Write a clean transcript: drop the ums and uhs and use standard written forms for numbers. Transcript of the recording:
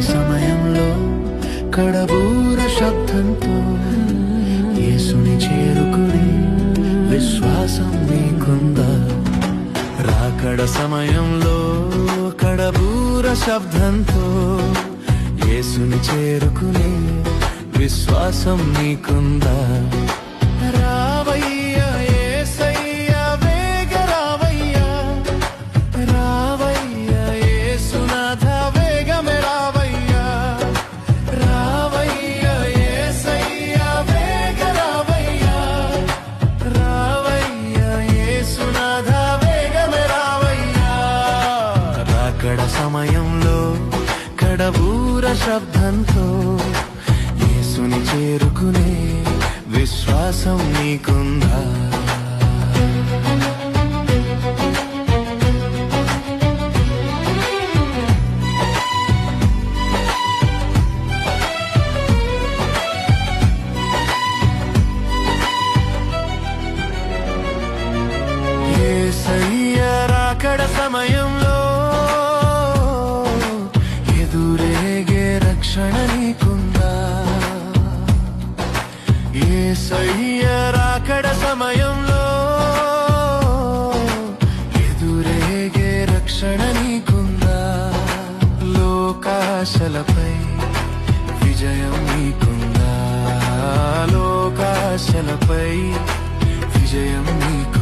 సమయంలో కడబూర శబ్దంతో యేసుని చేరుకుని విశ్వాసం నీకుందా? రాకడ సమయంలో కడబూర శబ్దంతో యేసుని చేరుకుని విశ్వాసం నీకుందా? రావయ్యా యేసయ్యా వేగ రావయ్యా, రావయ్యా యేసునాథ వేగమే రావయ్యా, రావయ్యా యేసయ్యా వేగ రావయ్యా, రావయ్యా యేసునాథ వేగమే రావయ్యా. రాకడ సమయంలో కడబూర శబ్దంతో యేసుని చేరుకునే విశ్వాసం నీకుందా? యేసయ్య రాకడ సమయంలో ఎదురేగే రక్షణ నీకుందా? యేసయ్య రాకడ సమయంలో ఎదురేగే రక్షణ నీకుందా? లోకాశలపై విజయం నీకుందా? లోకాశలపై విజయం నీకుందా?